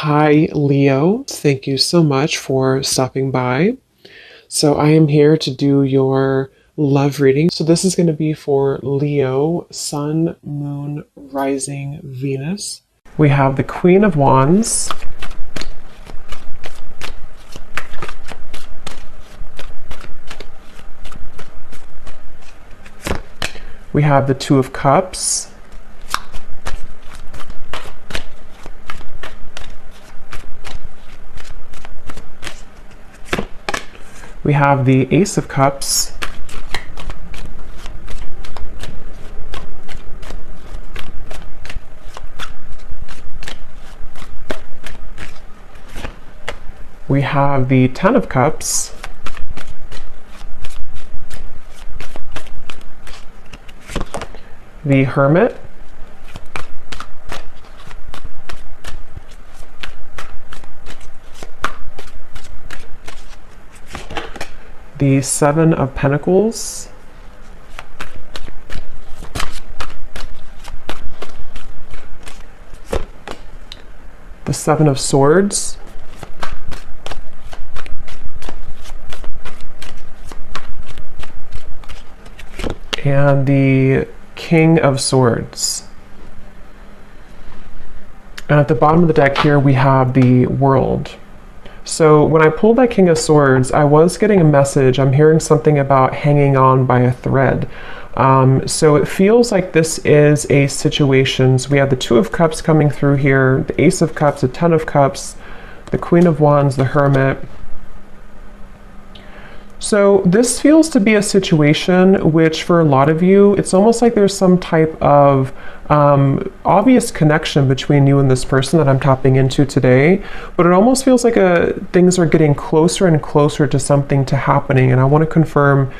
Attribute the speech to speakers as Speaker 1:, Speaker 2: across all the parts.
Speaker 1: Hi, Leo. Thank you so much for stopping by. So, I am here to do your love reading. So, this is going to be for Leo, Sun, Moon, Rising, Venus. We have the Queen of Wands. We have the Two of Cups. We have the Ace of Cups. We have the Ten of Cups. The Hermit. The Seven of Pentacles. The Seven of Swords. And the King of Swords. And at the bottom of the deck here, we have the World. So when I pulled that King of Swords, I was getting a message. I'm hearing something about hanging on by a thread. So it feels like this is a situation. So we have the Two of Cups coming through here, the Ace of Cups, the Ten of Cups, the Queen of Wands, the Hermit. So this feels to be a situation which for a lot of you, it's almost like there's some type of obvious connection between you and this person that I'm tapping into today, but it almost feels like things are getting closer and closer to something to happening, and I want to confirm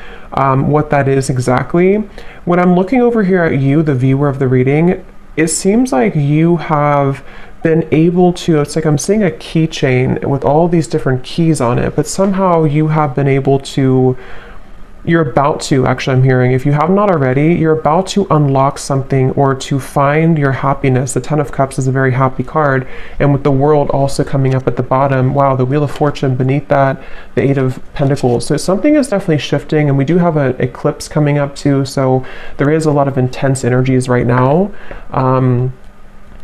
Speaker 1: what that is exactly. When I'm looking over here at you, the viewer of the reading, it seems like you have been able to, it's like I'm seeing a keychain with all these different keys on it, but somehow you have been able to, you're about to, actually I'm hearing, if you have not already, you're about to unlock something or to find your happiness. The Ten of Cups is a very happy card, and with the World also coming up at the bottom, wow, the Wheel of Fortune beneath that, the Eight of Pentacles. So something is definitely shifting, and we do have an eclipse coming up too, so there is a lot of intense energies right now.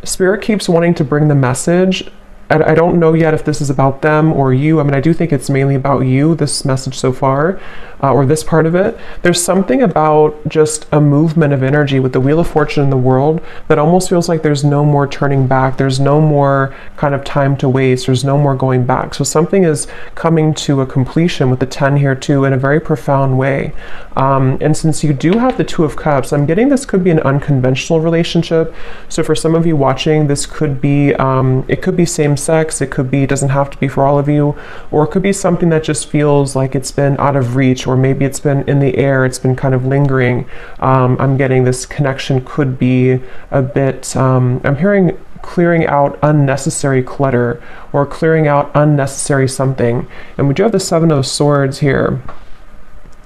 Speaker 1: Spirit keeps wanting to bring the message. I don't know yet if this is about them or you. I mean, I do think it's mainly about you, this message so far, or this part of it. There's something about just a movement of energy with the Wheel of Fortune in the World that almost feels like there's no more turning back. There's no more kind of time to waste. There's no more going back. So something is coming to a completion with the 10 here too in a very profound way. And since you do have the Two of Cups, I'm getting this could be an unconventional relationship. So for some of you watching, this could be, it could be same sex, it could be, doesn't have to be for all of you, or it could be something that just feels like it's been out of reach, or maybe it's been in the air, it's been kind of lingering. I'm getting this connection could be a bit, I'm hearing clearing out unnecessary clutter or clearing out unnecessary something. And we do have the Seven of Swords here.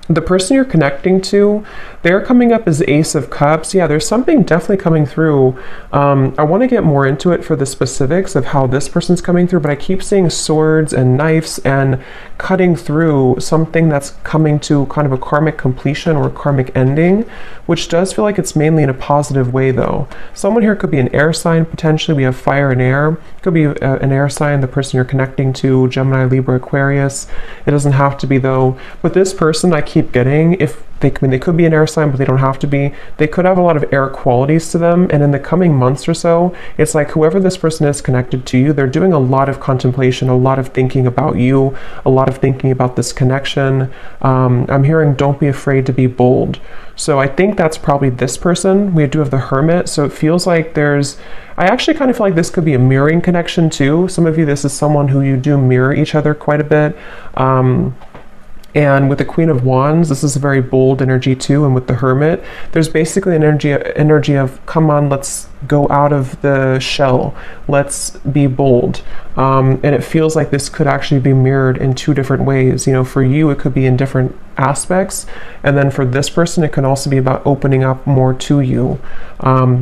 Speaker 1: The person you're connecting to, they're coming up as Ace of Cups. Yeah, there's something definitely coming through. I want to get more into it for the specifics of how this person's coming through, but I keep seeing swords and knives and cutting through something that's coming to kind of a karmic completion or a karmic ending, which does feel like it's mainly in a positive way though. Someone here could be an air sign potentially. We have fire and air. Could be an air sign, the person you're connecting to, Gemini, Libra, Aquarius. It doesn't have to be though. But this person I keep getting, if they, I mean, they could be an air sign, but they don't have to be. They could have a lot of air qualities to them. And in the coming months or so, it's like whoever this person is connected to you, they're doing a lot of contemplation, a lot of thinking about you, a lot of thinking about this connection. I'm hearing don't be afraid to be bold. So I think that's probably this person. We do have the Hermit. So it feels like there's, I actually kind of feel like this could be a mirroring connection too. Some of you, this is someone who you do mirror each other quite a bit. And with the Queen of Wands, this is a very bold energy too. And with the Hermit, there's basically an energy of, come on, let's go out of the shell. Let's be bold. And it feels like this could actually be mirrored in two different ways. You know, for you, it could be in different aspects. And then for this person, it can also be about opening up more to you.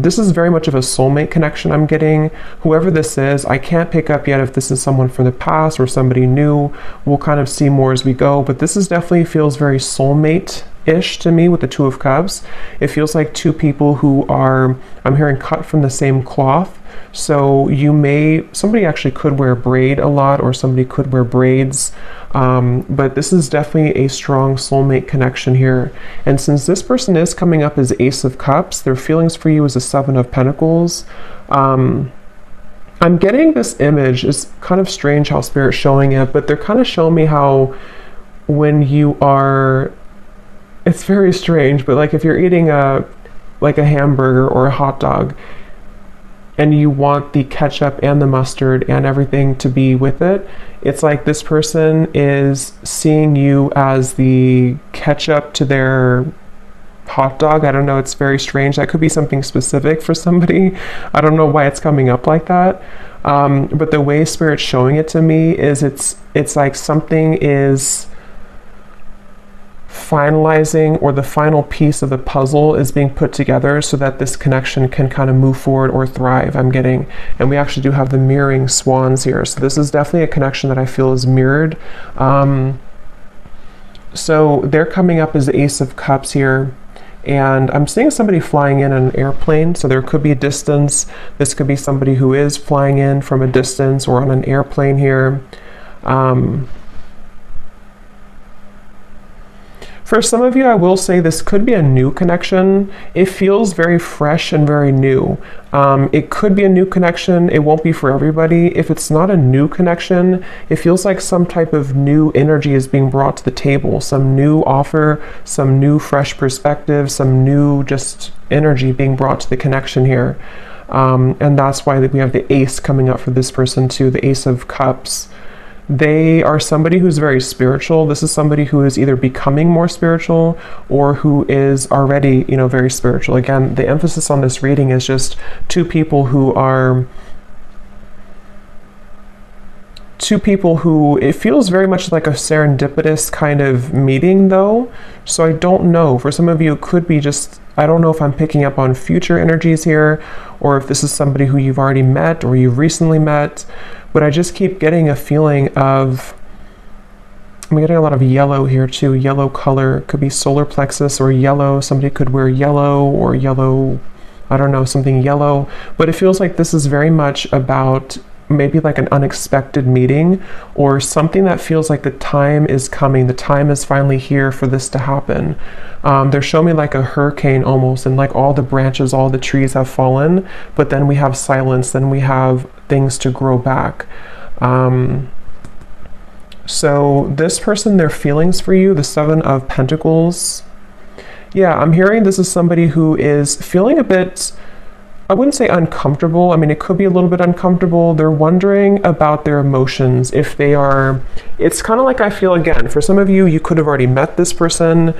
Speaker 1: This is very much of a soulmate connection I'm getting. Whoever this is, I can't pick up yet if this is someone from the past or somebody new. We'll kind of see more as we go, but this is definitely feels very soulmate-ish to me with the Two of Cups. It feels like two people who are, I'm hearing, cut from the same cloth. So somebody actually could wear a braid a lot, or somebody could wear braids. But this is definitely a strong soulmate connection here. And since this person is coming up as Ace of Cups, their feelings for you is a Seven of Pentacles. I'm getting this image. It's kind of strange how Spirit's showing it, but they're kind of showing me how when you are, it's very strange, but like if you're eating a hamburger or a hot dog, and you want the ketchup and the mustard and everything to be with it, it's like this person is seeing you as the ketchup to their hot dog. I don't know, it's very strange. That could be something specific for somebody. I don't know why it's coming up like that. But the way Spirit's showing it to me is it's like something is finalizing, or the final piece of the puzzle is being put together so that this connection can kind of move forward or thrive, I'm getting. And we actually do have the mirroring swans here. So this is definitely a connection that I feel is mirrored. So they're coming up as the Ace of Cups here. And I'm seeing somebody flying in an airplane. So there could be a distance. This could be somebody who is flying in from a distance or on an airplane here. For some of you, I will say this could be a new connection. It feels very fresh and very new. It could be a new connection. It won't be for everybody. If it's not a new connection, it feels like some type of new energy is being brought to the table, some new offer, some new fresh perspective, some new just energy being brought to the connection here. And that's why we have the Ace coming up for this person too, the Ace of Cups. They are somebody who's very spiritual. This is somebody who is either becoming more spiritual or who is already, very spiritual. Again, the emphasis on this reading is just two people who it feels very much like a serendipitous kind of meeting though. So I don't know, for some of you it could be just, I don't know if I'm picking up on future energies here, or if this is somebody who you've already met or you've recently met. But I just keep getting a feeling of, I'm getting a lot of yellow here too. Yellow color, could be solar plexus or yellow. Somebody could wear yellow or yellow, I don't know, something yellow. But it feels like this is very much about maybe like an unexpected meeting, or something that feels like the time is coming. The time is finally here for this to happen. They're showing me like a hurricane almost, and like all the branches, all the trees have fallen, but then we have silence, then we have things to grow back. So this person, their feelings for you, the Seven of Pentacles. Yeah, I'm hearing this is somebody who is feeling a bit, I wouldn't say uncomfortable. I mean, it could be a little bit uncomfortable. They're wondering about their emotions. If they are, it's kind of like I feel again, for some of you, you could have already met this person,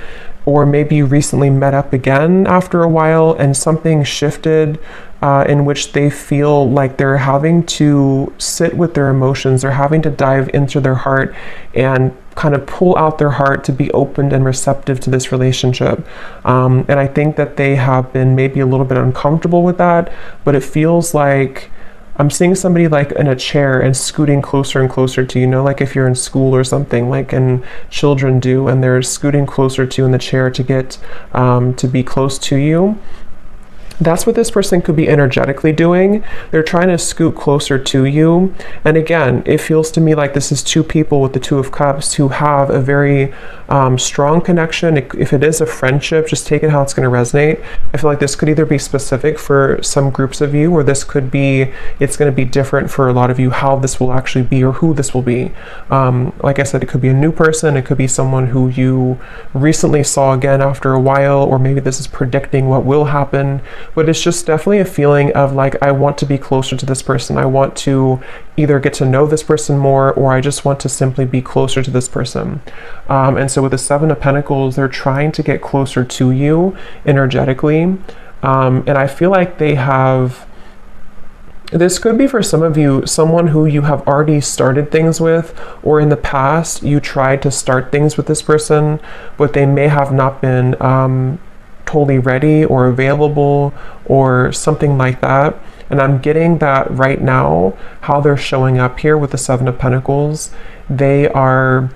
Speaker 1: or maybe you recently met up again after a while and something shifted in which they feel like they're having to sit with their emotions. They're having to dive into their heart and kind of pull out their heart to be open and receptive to this relationship. And I think that they have been maybe a little bit uncomfortable with that, but it feels like I'm seeing somebody like in a chair and scooting closer and closer to you, like if you're in school or something, like and children do, and they're scooting closer to you in the chair to get to be close to you. That's what this person could be energetically doing. They're trying to scoot closer to you. And again, it feels to me like this is two people with the Two of Cups who have a very strong connection. If it is a friendship, just take it how it's going to resonate. I feel like this could either be specific for some groups of you, or this could be, it's going to be different for a lot of you, how this will actually be or who this will be. Like I said, it could be a new person. It could be someone who you recently saw again after a while, or maybe this is predicting what will happen. But it's just definitely a feeling of like, I want to be closer to this person. I want to either get to know this person more, or I just want to simply be closer to this person. And so with the Seven of Pentacles, they're trying to get closer to you energetically. And I feel like they have, This could be for some of you, someone who you have already started things with, or in the past you tried to start things with this person, but they may have not been totally ready or available or something like that. And I'm getting that right now, how they're showing up here with the Seven of Pentacles. They are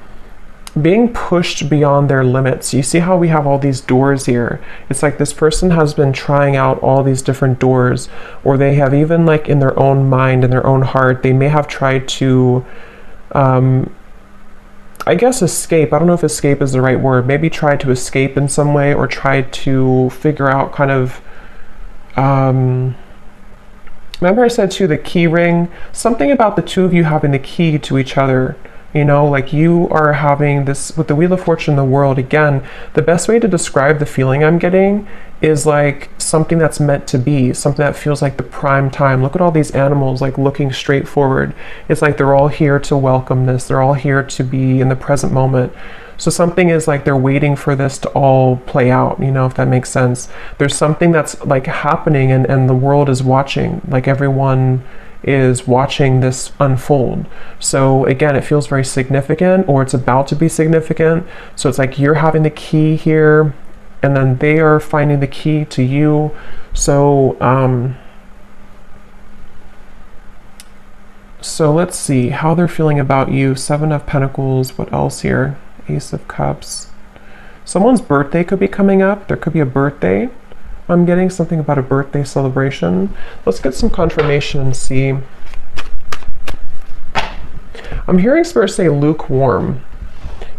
Speaker 1: being pushed beyond their limits. You see how we have all these doors here? It's like this person has been trying out all these different doors, or they have even, like, in their own mind, in their own heart, they may have tried to, I guess, escape. I don't know if escape is the right word. Maybe try to escape in some way, or try to figure out kind of, remember I said too, the key ring, something about the two of you having the key to each other. You know, like you are having this with the Wheel of Fortune in the world. Again, the best way to describe the feeling I'm getting is like something that's meant to be, something that feels like the prime time. Look at all these animals like looking straight forward. It's like they're all here to welcome this. They're all here to be in the present moment. So something is like they're waiting for this to all play out, you know, if that makes sense. There's something that's like happening, and the world is watching, like everyone is watching this unfold. So again, it feels very significant, or it's about to be significant. So it's like you're having the key here, and then they are finding the key to you. So so let's see how they're feeling about you. Seven of Pentacles. What else here? Ace of Cups. Someone's birthday could be coming up. There could be a birthday. I'm getting something about a birthday celebration. Let's get some confirmation and see. I'm hearing Spirit say lukewarm.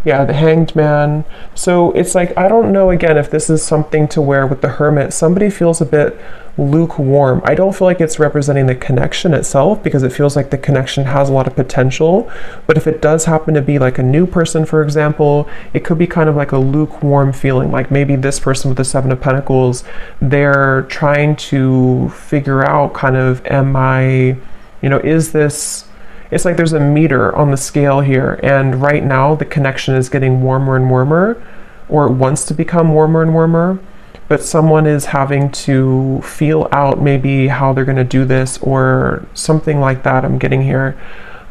Speaker 1: Yeah, the Hanged Man. So it's like, I don't know, again, if this is something to where with the Hermit, somebody feels a bit lukewarm. I don't feel like it's representing the connection itself, because it feels like the connection has a lot of potential. But if it does happen to be like a new person, for example, it could be kind of like a lukewarm feeling. Like maybe this person with the Seven of Pentacles, they're trying to figure out kind of, am I, you know, is this, it's like there's a meter on the scale here, and right now the connection is getting warmer and warmer, or it wants to become warmer and warmer, but someone is having to feel out maybe how they're going to do this or something like that. I'm getting here.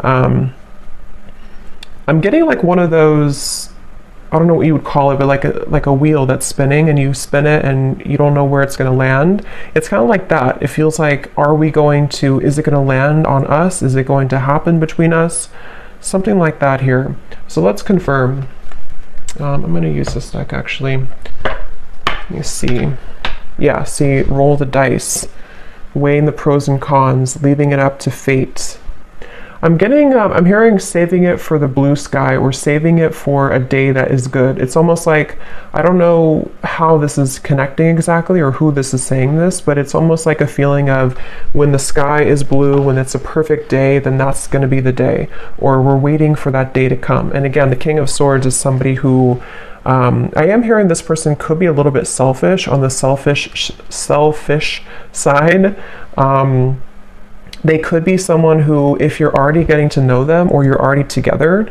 Speaker 1: I'm getting like one of those, I don't know what you would call it, but like a wheel that's spinning, and you spin it and you don't know where it's going to land. It's kind of like that. It feels like, are we going to, is it going to land on us? Is it going to happen between us? Something like that here. So let's confirm. I'm going to use this deck actually. Let me see. Yeah, see, roll the dice, weighing the pros and cons, leaving it up to fate. I'm getting, I'm hearing saving it for the blue sky, or saving it for a day that is good. It's almost like, I don't know how this is connecting exactly, or who this is saying this, but it's almost like a feeling of when the sky is blue, when it's a perfect day, then that's going to be the day, or we're waiting for that day to come. And again, the King of Swords is somebody who, I am hearing this person could be a little bit selfish, on the selfish side. They could be someone who, if you're already getting to know them, or you're already together,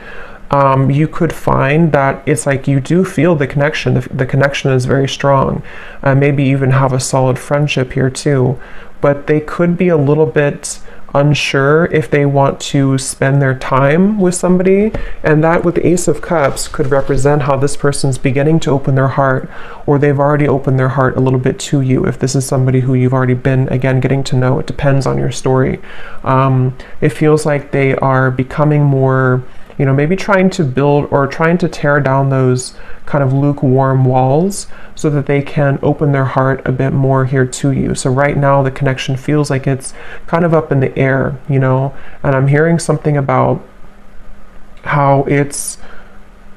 Speaker 1: you could find that it's like you do feel the connection. The connection is very strong. Maybe even have a solid friendship here too. But they could be a little bit unsure if they want to spend their time with somebody, and that with the Ace of Cups could represent how this person's beginning to open their heart, or they've already opened their heart a little bit to you. If this is somebody who you've already been, again, getting to know, it depends on your story. It feels like they are becoming more, you know, maybe trying to build or trying to tear down those kind of lukewarm walls so that they can open their heart a bit more here to you. So right now the connection feels like it's kind of up in the air, you know, and I'm hearing something about how it's,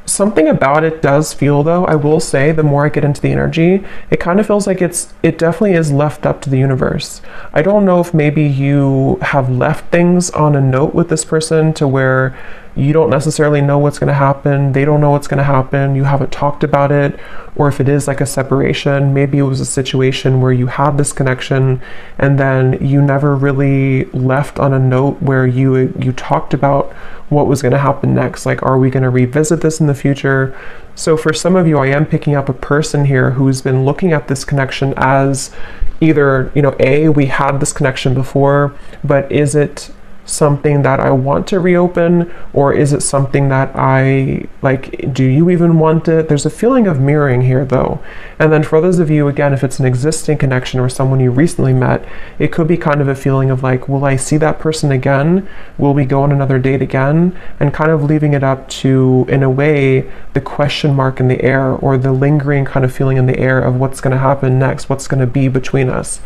Speaker 1: something about it does feel, though, I will say, the more I get into the energy, it kind of feels like it definitely is left up to the universe. I don't know if maybe you have left things on a note with this person to where, you don't necessarily know what's going to happen. They don't know what's going to happen. You haven't talked about it. Or if it is like a separation, maybe it was a situation where you had this connection and then you never really left on a note where you talked about what was going to happen next. Like, are we going to revisit this in the future? So for some of you, I am picking up a person here who's been looking at this connection as either, we had this connection before, but is it something that I want to reopen, or is it something that I like? Do you even want it? There's a feeling of mirroring here though. And then for others of you, again, if it's an existing connection or someone you recently met, it could be kind of a feeling of like, will I see that person again? Will we go on another date again? And kind of leaving it up to, in a way, the question mark in the air, or the lingering kind of feeling in the air of what's going to happen next, what's going to be between us.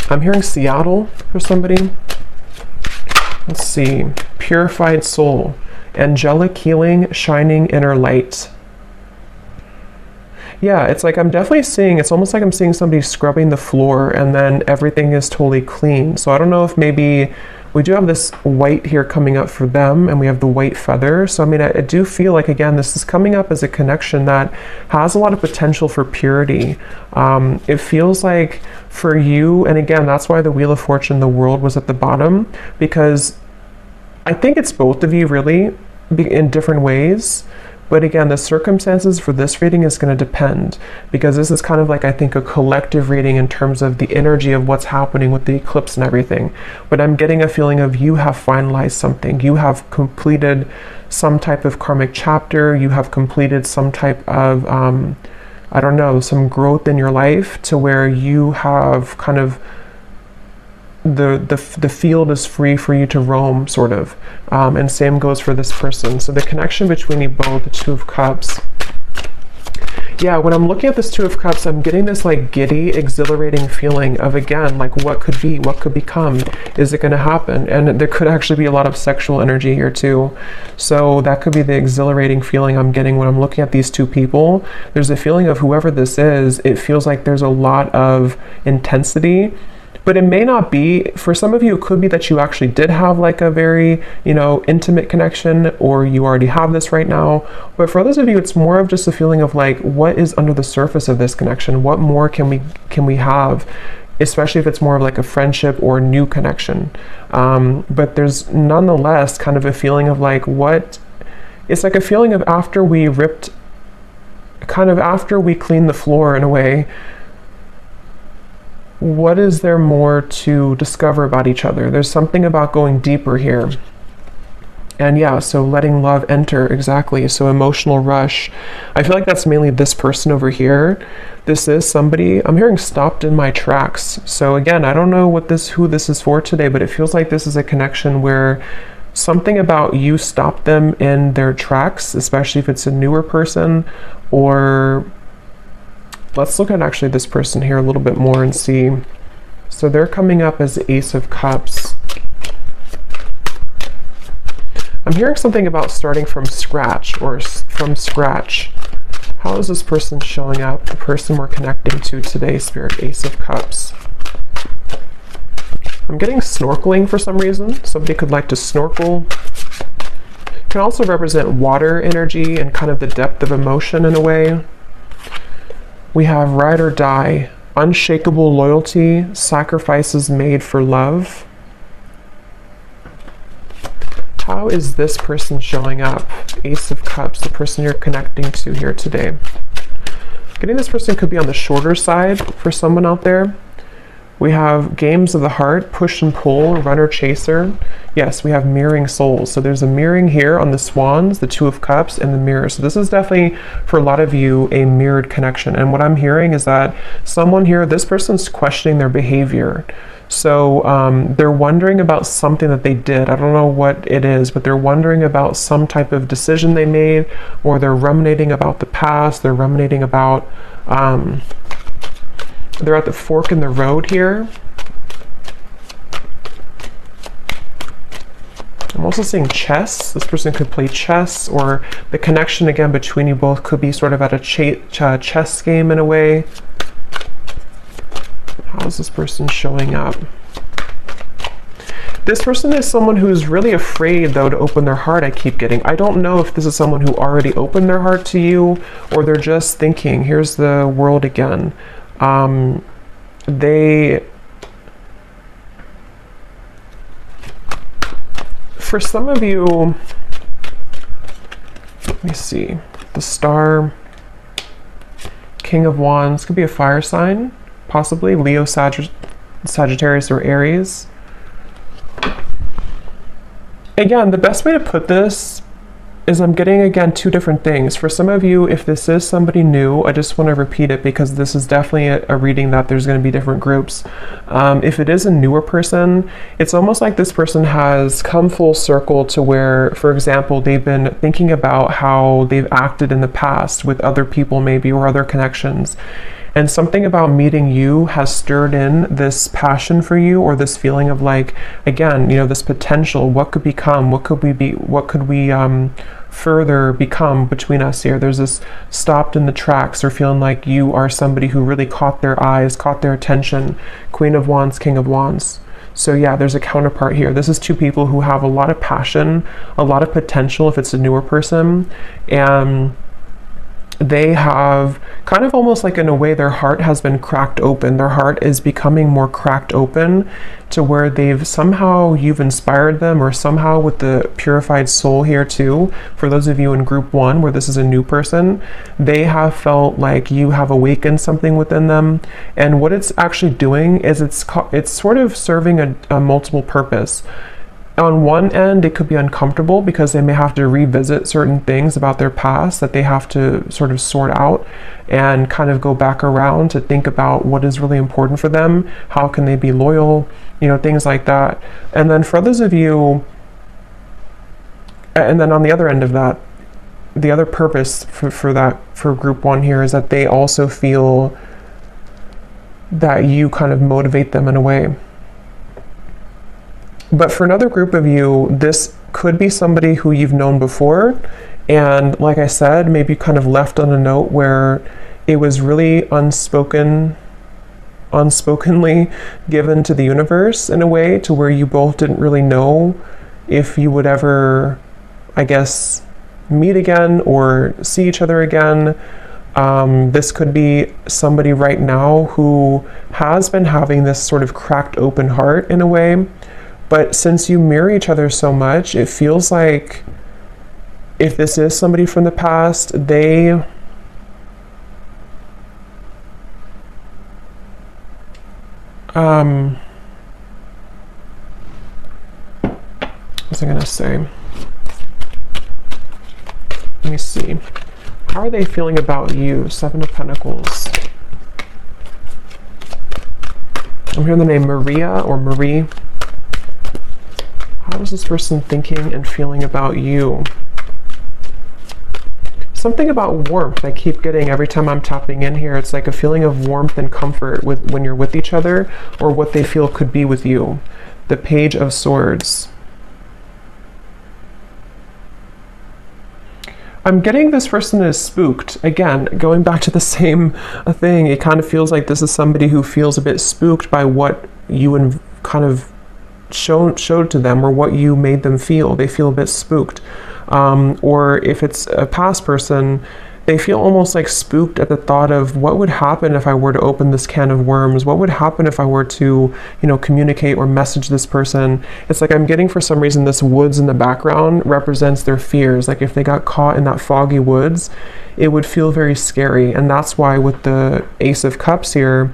Speaker 1: I'm hearing Seattle for somebody. Let's see. Purified soul. Angelic healing, shining inner light. Yeah, it's like I'm definitely seeing, it's almost like I'm seeing somebody scrubbing the floor and then everything is totally clean. So I don't know if maybe we do have this white here coming up for them, and we have the white feather. So I mean, I do feel like, again, this is coming up as a connection that has a lot of potential for purity. It feels like for you, and again, that's why the Wheel of Fortune, the World, was at the bottom, because I think it's both of you really in different ways. But again, the circumstances for this reading is going to depend, because this is kind of like, I think, a collective reading in terms of the energy of what's happening with the eclipse and everything. But I'm getting a feeling of you have finalized something. You have completed some type of karmic chapter. You have completed some type of, I don't know, some growth in your life to where you have kind of the field is free for you to roam, sort of. And same goes for this person. So the connection between you both, the Two of Cups. Yeah, when I'm looking at this Two of Cups, I'm getting this like giddy, exhilarating feeling of, again, like what could be, what could become, is it going to happen? And there could actually be a lot of sexual energy here too. So that could be the exhilarating feeling I'm getting when I'm looking at these two people. There's a feeling of whoever this is, it feels like there's a lot of intensity. But it may not be. For some of you, it could be that you actually did have like a very, intimate connection, or you already have this right now. But for others of you, it's more of just a feeling of like, what is under the surface of this connection? What more can we have? Especially if it's more of like a friendship or new connection. But there's nonetheless kind of a feeling of like, it's like a feeling of after we cleaned the floor in a way, what is there more to discover about each other? There's something about going deeper here. And yeah, so letting love enter, exactly. So emotional rush. I feel like that's mainly this person over here. This is somebody, I'm hearing stopped in my tracks. So again, I don't know who this is for today, but it feels like this is a connection where something about you stopped them in their tracks, especially if it's a newer person. Or let's look at actually this person here a little bit more and see. So they're coming up as the Ace of Cups. I'm hearing something about starting from scratch, or from scratch. How is this person showing up? The person we're connecting to today, Spirit, Ace of Cups. I'm getting snorkeling for some reason. Somebody could like to snorkel. Can also represent water energy and kind of the depth of emotion in a way. We have ride or die, unshakable loyalty, sacrifices made for love. How is this person showing up? Ace of Cups, the person you're connecting to here today. Getting this person could be on the shorter side for someone out there. We have games of the heart, push and pull, runner chaser. Yes, we have mirroring souls. So there's a mirroring here on the swans, the Two of Cups, and the mirror. So this is definitely, for a lot of you, a mirrored connection. And what I'm hearing is that someone here, this person's questioning their behavior. So they're wondering about something that they did. I don't know what it is, but they're wondering about some type of decision they made, or they're ruminating about the past. They're ruminating about... they're at the fork in the road here. I'm also seeing chess. This person could play chess, or the connection again between you both could be sort of at a chess game in a way. How is this person showing up? This person is someone who's really afraid, though, to open their heart, I keep getting. I don't know if this is someone who already opened their heart to you, or they're just thinking, here's the world again. For some of you, let me see, the Star, King of Wands, could be a fire sign, possibly Leo, Sagittarius, or Aries. Again, the best way to put this is I'm getting, again, two different things. For some of you, if this is somebody new, I just want to repeat it because this is definitely a reading that there's going to be different groups. If it is a newer person, it's almost like this person has come full circle to where, for example, they've been thinking about how they've acted in the past with other people maybe, or other connections. And something about meeting you has stirred in this passion for you, or this feeling of like, again, you know, this potential. What could become? What could we be? What could we further become between us here? There's this stopped in the tracks, or feeling like you are somebody who really caught their eyes, caught their attention. Queen of Wands, King of Wands. So yeah, there's a counterpart here. This is two people who have a lot of passion, a lot of potential if it's a newer person, and they have kind of almost like, in a way, their heart has been cracked open. Their heart is becoming more cracked open to where they've somehow, you've inspired them, or somehow with the purified soul here too. For those of you in group 1 where this is a new person, they have felt like you have awakened something within them. And what it's actually doing is it's sort of serving a multiple purpose. On one end, it could be uncomfortable because they may have to revisit certain things about their past that they have to sort of sort out and kind of go back around to think about what is really important for them. How can they be loyal? You know, things like that. And then for others of you, and then on the other end of that, the other purpose for group 1 here is that they also feel that you kind of motivate them in a way. But for another group of you, this could be somebody who you've known before. And like I said, maybe kind of left on a note where it was really unspokenly given to the universe in a way, to where you both didn't really know if you would ever, I guess, meet again or see each other again. This could be somebody right now who has been having this sort of cracked open heart in a way. But since you mirror each other so much, it feels like if this is somebody from the past, what's I gonna say? Let me see. How are they feeling about you? 7 of Pentacles. I'm hearing the name Maria or Marie. How is this person thinking and feeling about you? Something about warmth I keep getting every time I'm tapping in here. It's like a feeling of warmth and comfort when you're with each other, or what they feel could be with you. The Page of Swords. I'm getting this person is spooked. Again, going back to the same thing, it kind of feels like this is somebody who feels a bit spooked by what you kind of showed to them, or what you made them feel. They feel a bit spooked. Or if it's a past person, they feel almost like spooked at the thought of what would happen if I were to open this can of worms. What would happen if I were to, communicate or message this person? It's like I'm getting, for some reason, this woods in the background represents their fears. Like if they got caught in that foggy woods, it would feel very scary. And that's why with the Ace of Cups here,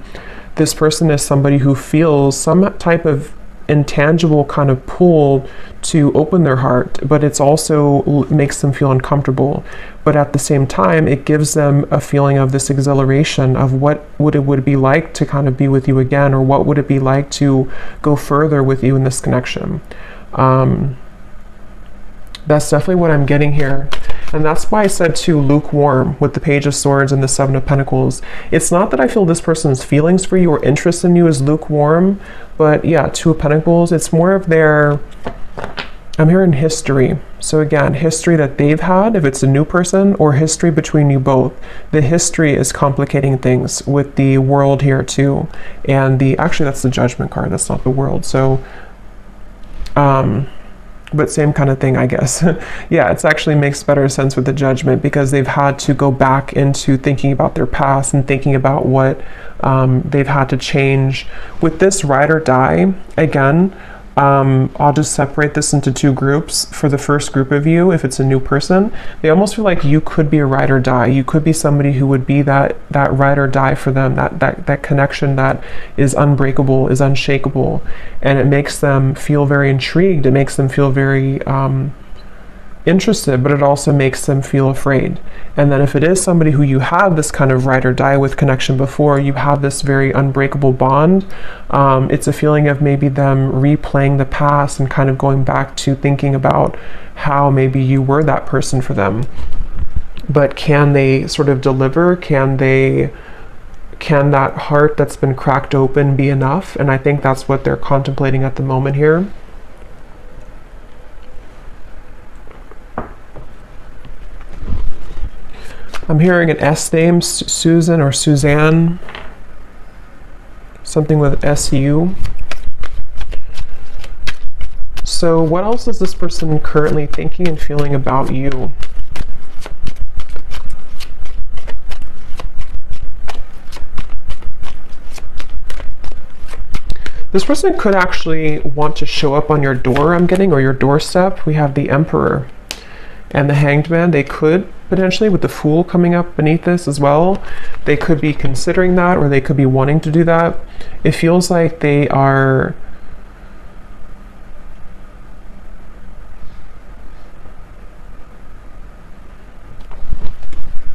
Speaker 1: this person is somebody who feels some type of intangible kind of pull to open their heart, but it's also makes them feel uncomfortable. But at the same time, it gives them a feeling of this exhilaration of what would it be like to kind of be with you again, or what would it be like to go further with you in this connection. That's definitely what I'm getting here. And that's why I said too, lukewarm with the Page of Swords and the 7 of Pentacles. It's not that I feel this person's feelings for you or interest in you is lukewarm, but yeah, 2 of Pentacles, it's more of their, I'm hearing history. So again, history that they've had, if it's a new person, or history between you both. The history is complicating things with the World here too. And actually that's the Judgment card, that's not the World. So But same kind of thing, I guess. Yeah, it actually makes better sense with the Judgment, because they've had to go back into thinking about their past and thinking about what they've had to change. With this ride or die, again, I'll just separate this into two groups. For the first group of you, if it's a new person, they almost feel like you could be a ride or die. You could be somebody who would be that ride or die for them, that connection that is unbreakable, is unshakable, and it makes them feel very intrigued. It makes them feel very interested, but it also makes them feel afraid. And then if it is somebody who you have this kind of ride or die with connection before, you have this very unbreakable bond, it's a feeling of maybe them replaying the past and kind of going back to thinking about how maybe you were that person for them. But can they sort of deliver? Can that heart that's been cracked open be enough? And I think that's what they're contemplating at the moment here. I'm hearing an S name, Susan or Suzanne, something with SU. So what else is this person currently thinking and feeling about you? This person could actually want to show up on your door, I'm getting, or your doorstep. We have the Emperor and the Hanged Man. They could potentially, with the Fool coming up beneath this as well, they could be considering that, or they could be wanting to do that. It feels like they are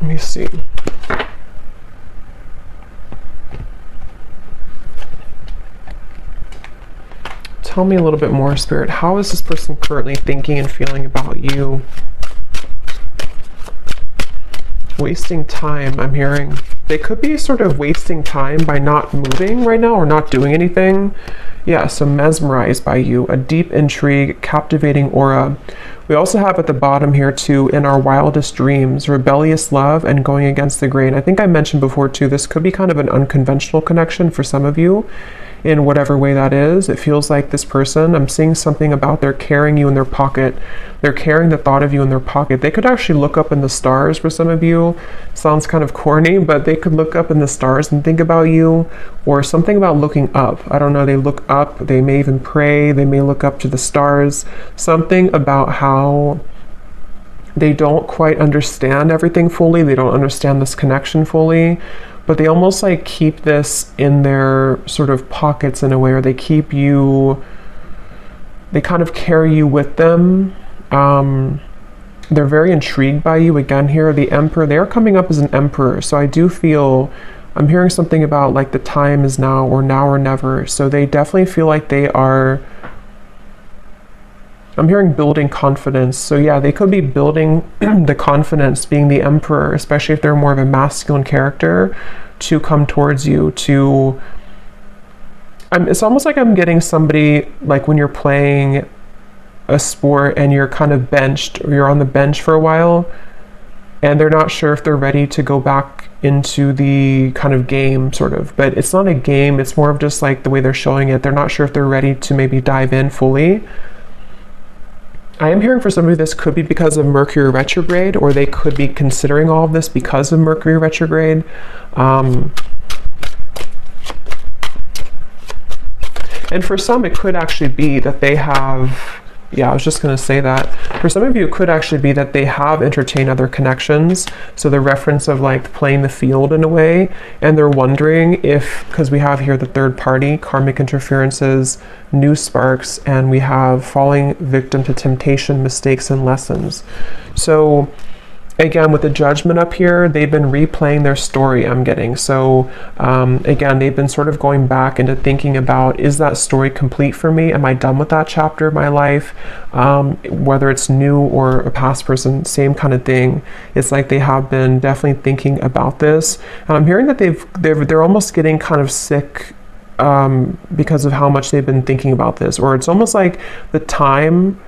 Speaker 1: let me see. Tell me a little bit more, Spirit. How is this person currently thinking and feeling about you? Wasting time, I'm hearing. They could be sort of wasting time by not moving right now or not doing anything. Yeah, so mesmerized by you, a deep intrigue, captivating aura. We also have at the bottom here too, in our wildest dreams, rebellious love and going against the grain. I think I mentioned before too, this could be kind of an unconventional connection for some of you. In whatever way that is, it feels like this person, I'm seeing something about they're carrying you in their pocket. They're carrying the thought of you in their pocket. They could actually look up in the stars for some of you. Sounds kind of corny, but they could look up in the stars and think about you, or something about looking up. I don't know, they look up, they may even pray, they may look up to the stars. Something about how they don't quite understand everything fully. They don't understand this connection fully. But they almost like keep this in their sort of pockets in a way, or they keep you, they kind of carry you with them. They're very intrigued by you. Again here, the Emperor, they're coming up as an Emperor. So I do feel, I'm hearing something about like the time is now or never. So they definitely feel like they are, I'm hearing building confidence. So yeah, they could be building the confidence, being the Emperor, especially if they're more of a masculine character, to come towards you, to, it's almost like I'm getting somebody, like when you're playing a sport and you're kind of benched, or you're on the bench for a while, and they're not sure if they're ready to go back into the kind of game, sort of. But it's not a game, it's more of just like the way they're showing it. They're not sure if they're ready to maybe dive in fully. I am hearing for somebody this could be because of Mercury retrograde, or they could be considering all of this because of Mercury retrograde. And for some, it could actually be that they have, yeah, I was just going to say that. For some of you, it could actually be that they have entertained other connections. So the reference of like playing the field in a way, and they're wondering if, because we have here the third party, karmic interferences, new sparks, and we have falling victim to temptation, mistakes, and lessons. So again, with the Judgment up here, they've been replaying their story, I'm getting. So again, they've been sort of going back into thinking about, is that story complete for me? Am I done with that chapter of my life? Whether it's new or a past person, same kind of thing. It's like they have been definitely thinking about this. And I'm hearing that they're almost getting kind of sick because of how much they've been thinking about this. Or it's almost like the time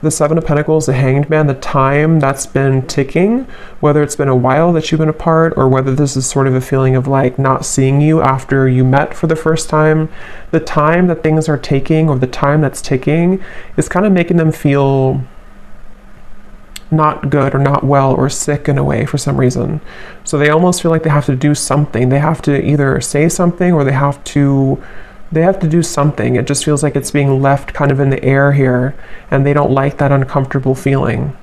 Speaker 1: the Seven of Pentacles, the Hanged Man, the time that's been ticking, whether it's been a while that you've been apart or whether this is sort of a feeling of like not seeing you after you met for the first time, the time that things are taking or the time that's ticking is kind of making them feel not good or not well or sick in a way for some reason. So they almost feel like they have to do something. They have to either say something or they have to do something. It just feels like it's being left kind of in the air here, and they don't like that uncomfortable feeling.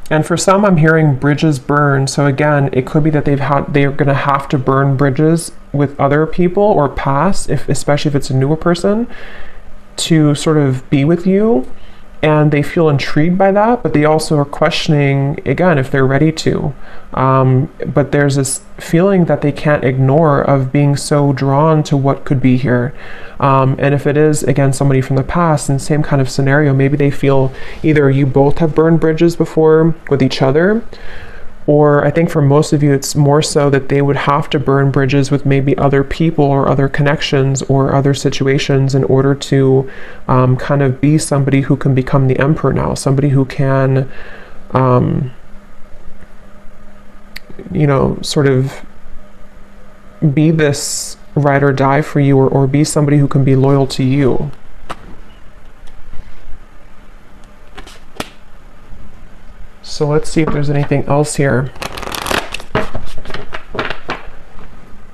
Speaker 1: And for some, I'm hearing bridges burn. So again, it could be that they're going to have to burn bridges with other people or pass, especially if it's a newer person, to sort of be with you, and they feel intrigued by that, but they also are questioning again if they're ready to. But there's this feeling that they can't ignore of being so drawn to what could be here. And if it is again somebody from the past in the same kind of scenario, maybe they feel either you both have burned bridges before with each other, or I think for most of you, it's more so that they would have to burn bridges with maybe other people or other connections or other situations in order to kind of be somebody who can become the emperor now, somebody who can, sort of be this ride or die for you, or be somebody who can be loyal to you. So let's see if there's anything else here.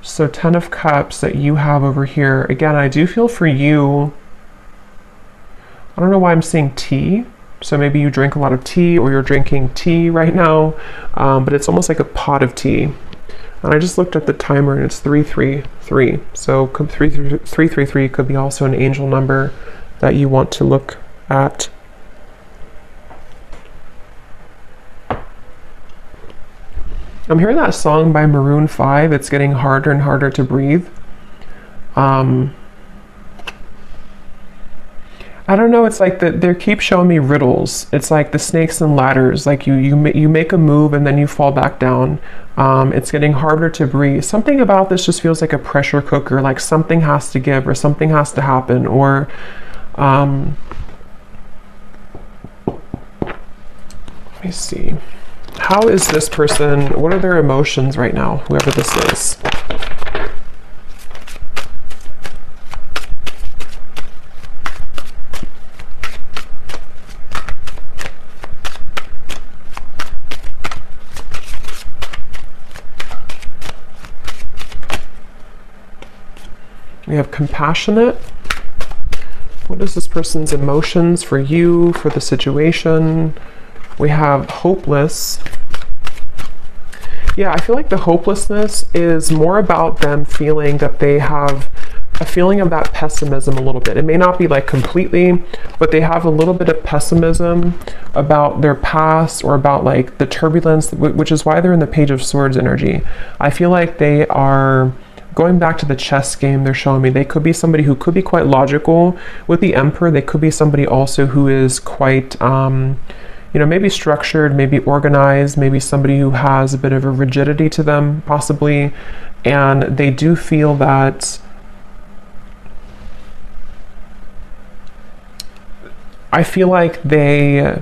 Speaker 1: So 10 of Cups that you have over here. Again, I do feel for you, I don't know why I'm seeing tea. So maybe you drink a lot of tea or you're drinking tea right now, but it's almost like a pot of tea. And I just looked at the timer and it's 333. So 333 could be also an angel number that you want to look at. I'm hearing that song by Maroon 5. It's getting harder and harder to breathe. I don't know. It's like they keep showing me riddles. It's like the snakes and ladders. Like you make a move and then you fall back down. It's getting harder to breathe. Something about this just feels like a pressure cooker. Like something has to give or something has to happen. Or let me see. How is this person, what are their emotions right now, whoever this is? We have compassionate. What is this person's emotions for you, for the situation? We have hopeless. Yeah, I feel like the hopelessness is more about them feeling that they have a feeling of that pessimism a little bit. It may not be like completely, but they have a little bit of pessimism about their past or about like the turbulence, which is why they're in the Page of Swords energy. I feel like they are going back to the chess game they're showing me. They could be somebody who could be quite logical. With the Emperor, they could be somebody also who is quite maybe structured, maybe organized, maybe somebody who has a bit of a rigidity to them, possibly. And they do feel that I feel like they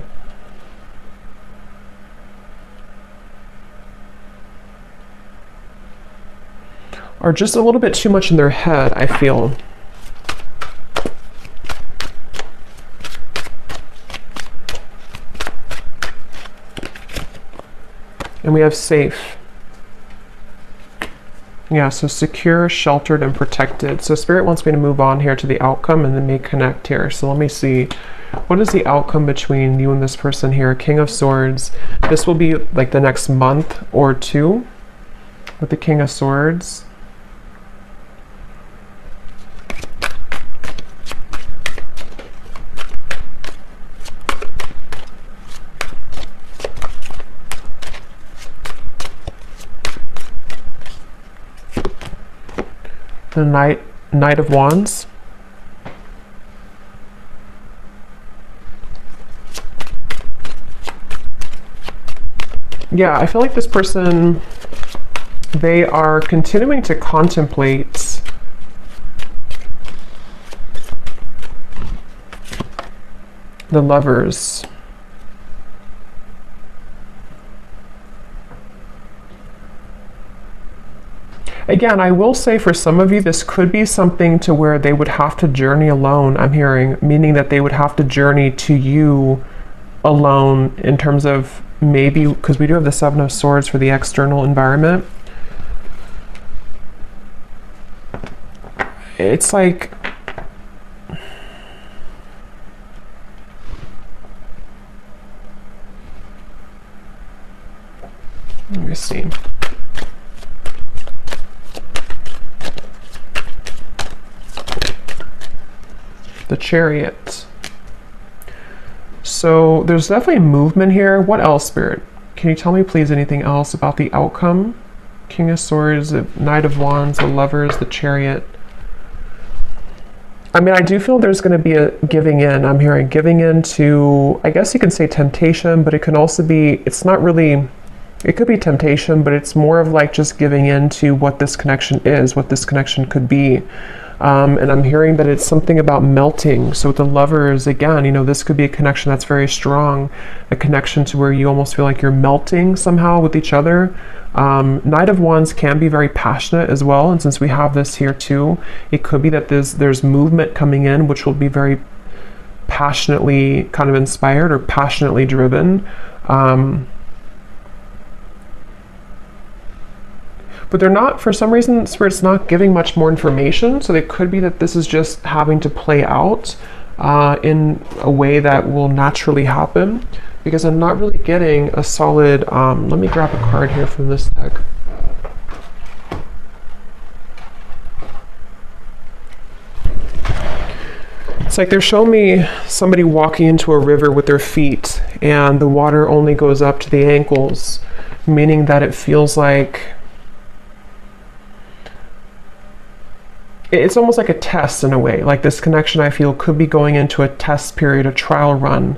Speaker 1: are just a little bit too much in their head, I feel. And we have safe. Yeah, so secure, sheltered, and protected. So Spirit wants me to move on here to the outcome and then may connect here. So let me see. What is the outcome between you and this person here? King of Swords. This will be like the next month or two with the King of Swords. The Knight of Wands. Yeah, I feel like this person, they are continuing to contemplate the Lovers. Again, I will say for some of you, this could be something to where they would have to journey alone, I'm hearing, meaning that they would have to journey to you alone in terms of maybe, because we do have the Seven of Swords for the external environment. It's like, let me see. The Chariot. So there's definitely movement here. What else, Spirit? Can you tell me please anything else about the outcome? King of Swords, the Knight of Wands, the Lovers, the Chariot. I mean, I do feel there's going to be a giving in. I'm hearing giving in to, I guess you can say temptation, but it can also be, it's not really, it could be temptation, but it's more of like just giving in to what this connection is, what this connection could be. And I'm hearing that it's something about melting. So with the Lovers, again, you know, this could be a connection that's very strong, a connection to where you almost feel like you're melting somehow with each other. Knight of Wands can be very passionate as well. And since we have this here too, it could be that there's movement coming in, which will be very passionately kind of inspired or passionately driven. But they're not, for some reason, Spirit's not giving much more information. So it could be that this is just having to play out in a way that will naturally happen, because I'm not really getting a solid, let me grab a card here from this deck. It's like they're showing me somebody walking into a river with their feet and the water only goes up to the ankles, meaning that it feels like it's almost like a test in a way. Like this connection, I feel, could be going into a test period, a trial run,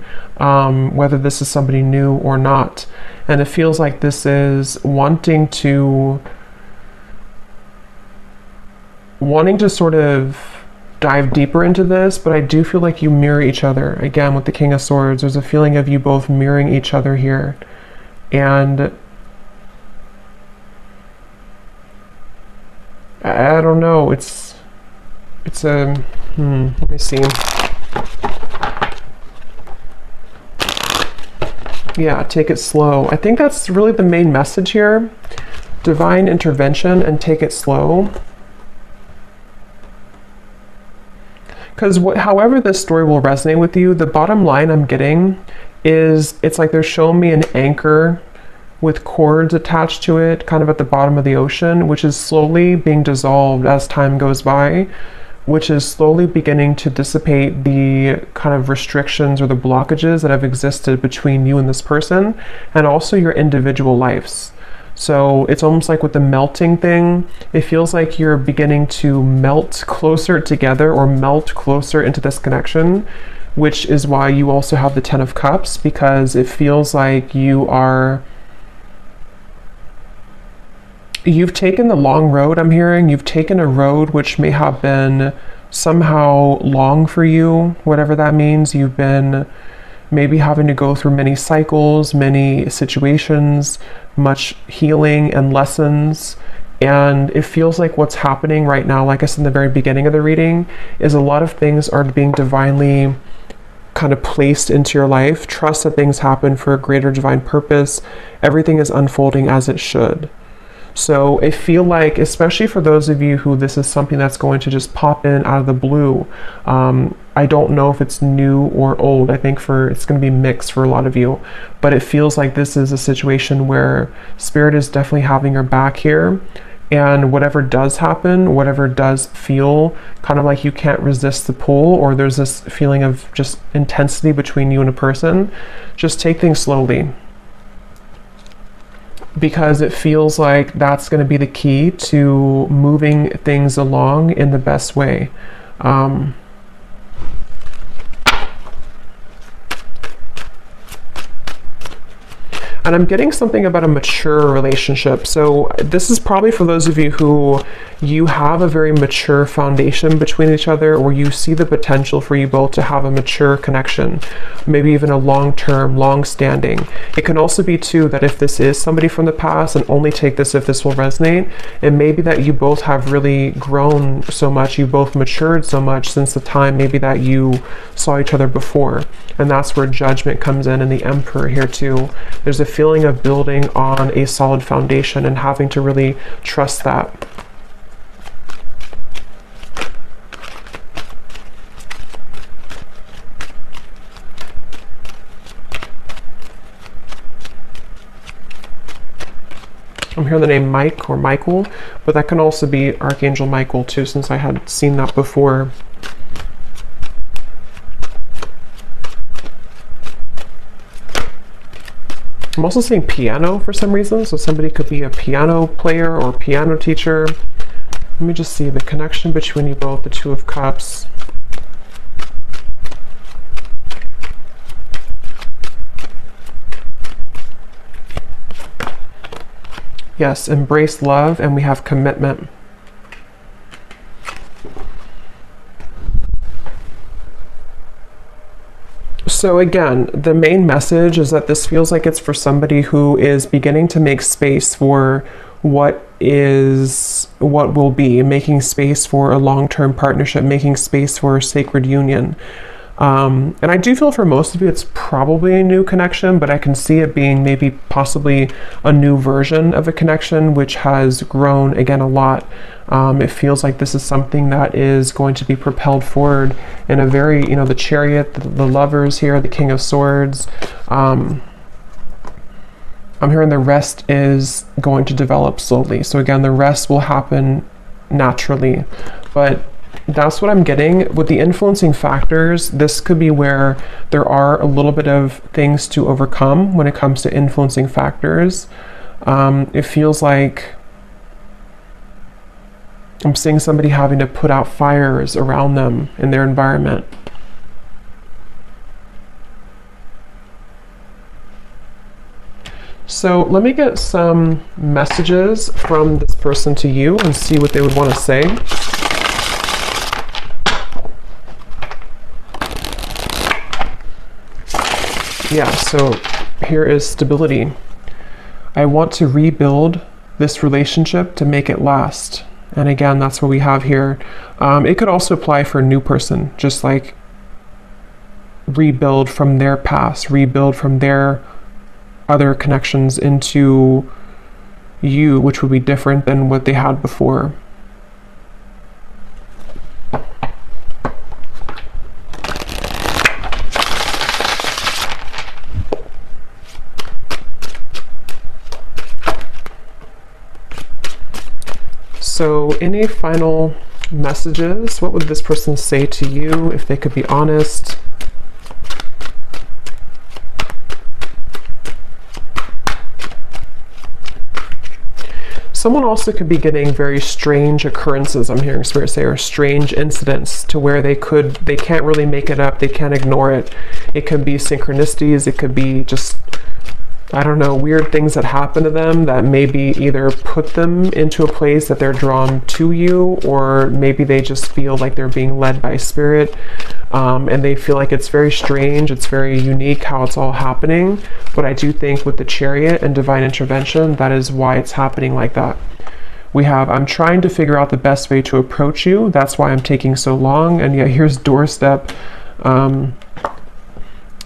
Speaker 1: whether this is somebody new or not. And it feels like this is wanting to sort of dive deeper into this, but I do feel like you mirror each other. Again, with the King of Swords, there's a feeling of you both mirroring each other here. And I don't know, it's a, let me see. Yeah, take it slow. I think that's really the main message here. Divine intervention and take it slow. Because however this story will resonate with you, the bottom line I'm getting is it's like they're showing me an anchor with cords attached to it, kind of at the bottom of the ocean, which is slowly being dissolved as time goes by, which is slowly beginning to dissipate the kind of restrictions or the blockages that have existed between you and this person, and also your individual lives. So it's almost like with the melting thing, it feels like you're beginning to melt closer together or melt closer into this connection, which is why you also have the Ten of Cups, because it feels like you've taken the long road, I'm hearing. You've taken a road which may have been somehow long for you, whatever that means. You've been maybe having to go through many cycles, many situations, much healing and lessons. And it feels like what's happening right now, like I said in the very beginning of the reading, is a lot of things are being divinely kind of placed into your life. Trust that things happen for a greater divine purpose. Everything is unfolding as it should. So I feel like, especially for those of you who this is something that's going to just pop in out of the blue, I don't know if it's new or old. I think it's going to be mixed for a lot of you, but it feels like this is a situation where Spirit is definitely having your back here, and whatever does happen, whatever does feel kind of like you can't resist the pull, or there's this feeling of just intensity between you and a person, just take things slowly. Because it feels like that's going to be the key to moving things along in the best way. And I'm getting something about a mature relationship. So this is probably for those of you who you have a very mature foundation between each other, or you see the potential for you both to have a mature connection, maybe even a long-term, long-standing. It can also be too that if this is somebody from the past, and only take this if this will resonate, it may be that you both have really grown so much, you both matured so much since the time maybe that you saw each other before. And that's where Judgment comes in, and the Emperor here too. There's a feeling of building on a solid foundation and having to really trust that. I'm hearing the name Mike or Michael, but that can also be Archangel Michael too, since I had seen that before. I'm also seeing piano for some reason, so somebody could be a piano player or piano teacher. Let me just see the connection between you both, the Two of Cups. Yes, embrace love, and we have commitment. So again, the main message is that this feels like it's for somebody who is beginning to make space for what will be, making space for a long-term partnership, making space for a sacred union. And I do feel for most of you it's probably a new connection, but I can see it being maybe possibly a new version of a connection which has grown again a lot. It feels like this is something that is going to be propelled forward in a very, the Chariot, the Lovers here, the King of Swords. I'm hearing the rest is going to develop slowly. So again, the rest will happen naturally, but that's what I'm getting with the influencing factors. This could be where there are a little bit of things to overcome when it comes to influencing factors. It feels like I'm seeing somebody having to put out fires around them in their environment. So let me get some messages from this person to you and see what they would want to say. Yeah, so here is stability. I want to rebuild this relationship to make it last. And again, that's what we have here. It could also apply for a new person, just like rebuild from their past, rebuild from their other connections into you, which would be different than what they had before. So any final messages? What would this person say to you if they could be honest? Someone also could be getting very strange occurrences, I'm hearing Spirit say, or strange incidents to where they can't really make it up, they can't ignore it. It could be synchronicities, it could be just, I don't know, weird things that happen to them that maybe either put them into a place that they're drawn to you, or maybe they just feel like they're being led by Spirit, and they feel like it's very strange, it's very unique how it's all happening. But I do think with the Chariot and divine intervention, that is why it's happening like that. We have, I'm trying to figure out the best way to approach you, that's why I'm taking so long, and yet here's doorstep.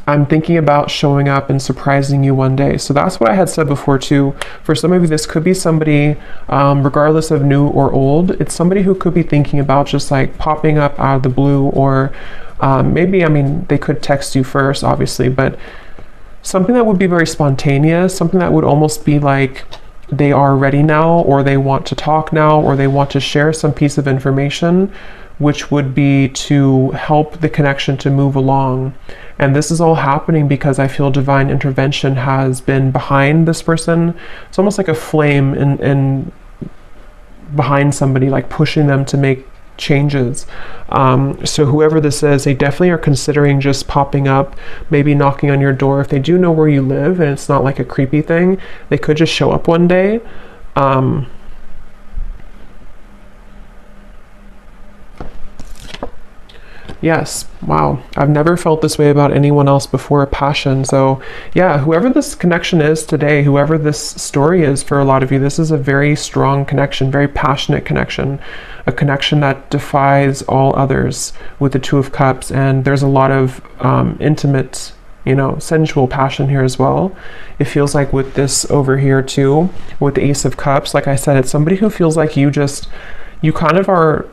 Speaker 1: I'm thinking about showing up and surprising you one day. So that's what I had said before too. For some of you, this could be somebody, regardless of new or old, it's somebody who could be thinking about just like popping up out of the blue, or maybe, they could text you first, obviously, but something that would be very spontaneous, something that would almost be like they are ready now, or they want to talk now, or they want to share some piece of information, which would be to help the connection to move along. And this is all happening because I feel divine intervention has been behind this person. It's almost like a flame in behind somebody, like pushing them to make changes. So whoever this is, they definitely are considering just popping up, maybe knocking on your door. If they do know where you live and it's not like a creepy thing, they could just show up one day. Yes, wow. I've never felt this way about anyone else before, a passion. So yeah, whoever this connection is today, whoever this story is for a lot of you, this is a very strong connection, very passionate connection, a connection that defies all others with the Two of Cups. And there's a lot of intimate, sensual passion here as well. It feels like with this over here too, with the Ace of Cups, like I said, it's somebody who feels like you kind of are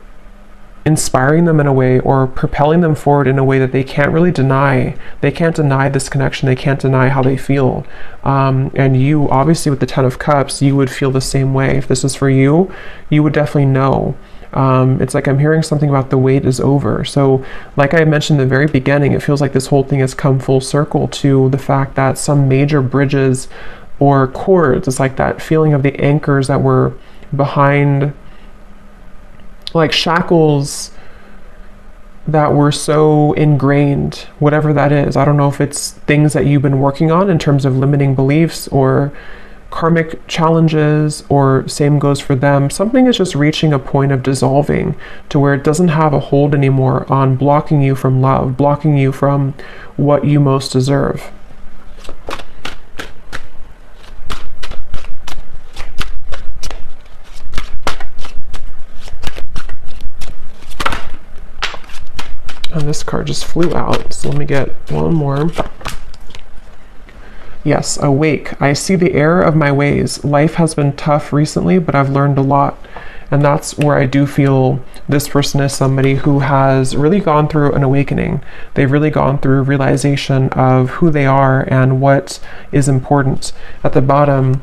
Speaker 1: inspiring them in a way, or propelling them forward in a way that they can't really deny. They can't deny this connection. They can't deny how they feel. And you, obviously with the Ten of Cups, you would feel the same way. If this is for you, you would definitely know. It's like I'm hearing something about the wait is over. So like I mentioned in the very beginning, it feels like this whole thing has come full circle to the fact that some major bridges or cords, it's like that feeling of the anchors that were behind, like shackles that were so ingrained, whatever that is. I don't know if it's things that you've been working on in terms of limiting beliefs or karmic challenges, or same goes for them. Something is just reaching a point of dissolving to where it doesn't have a hold anymore on blocking you from love, blocking you from what you most deserve. And this card just flew out, so let me get one more. Yes, awake. I see the error of my ways. Life has been tough recently, but I've learned a lot. And that's where I do feel this person is somebody who has really gone through an awakening. They've really gone through realization of who they are and what is important. At the bottom,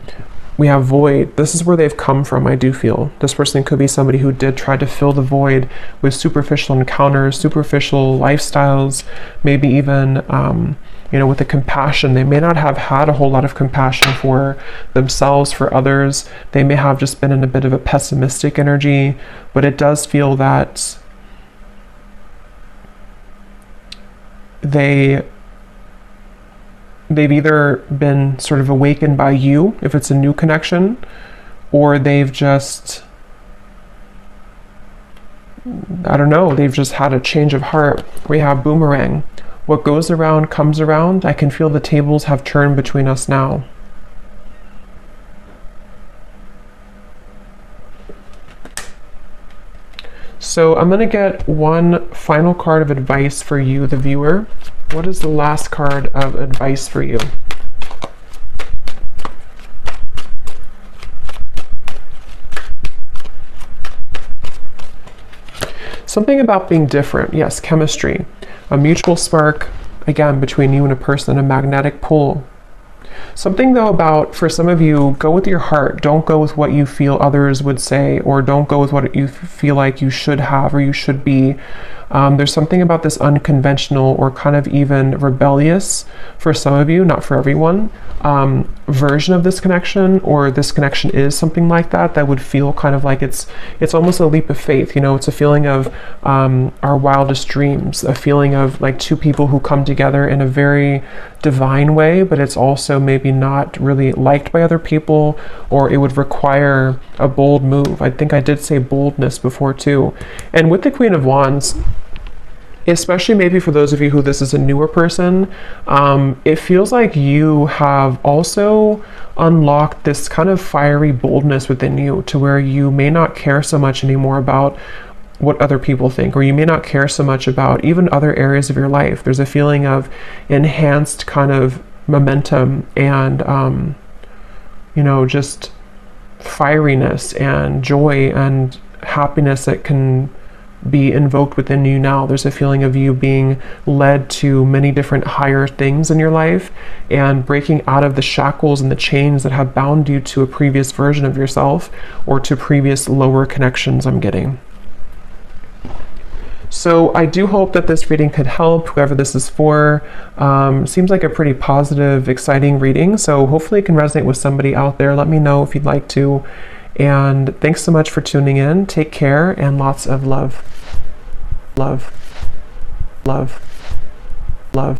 Speaker 1: we have void. This is where they've come from, I do feel. This person could be somebody who did try to fill the void with superficial encounters, superficial lifestyles, maybe even, with the compassion. They may not have had a whole lot of compassion for themselves, for others. They may have just been in a bit of a pessimistic energy, but it does feel that they've either been sort of awakened by you, if it's a new connection, or they've just, I don't know, they've just had a change of heart. We have boomerang. What goes around comes around. I can feel the tables have turned between us now. So I'm going to get one final card of advice for you, the viewer. What is the last card of advice for you? Something about being different. Yes, chemistry. A mutual spark, again, between you and a person, a magnetic pull. Something though about, for some of you, go with your heart. Don't go with what you feel others would say, or don't go with what you feel like you should have or you should be. There's something about this unconventional or kind of even rebellious, for some of you, not for everyone, version of this connection, or this connection is something like that would feel kind of like it's almost a leap of faith. It's a feeling of our wildest dreams, a feeling of like two people who come together in a very divine way, but it's also maybe not really liked by other people, or it would require a bold move. I think I did say boldness before too. And with the Queen of Wands, especially maybe for those of you who this is a newer person, it feels like you have also unlocked this kind of fiery boldness within you, to where you may not care so much anymore about what other people think, or you may not care so much about even other areas of your life. There's a feeling of enhanced kind of momentum and, just fieriness and joy and happiness that can be invoked within you now. There's a feeling of you being led to many different higher things in your life, and breaking out of the shackles and the chains that have bound you to a previous version of yourself, or to previous lower connections I'm getting. So I do hope that this reading could help whoever this is for. Seems like a pretty positive, exciting reading. So hopefully it can resonate with somebody out there. Let me know if you'd like to. And thanks so much for tuning in. Take care and lots of love. Love. Love.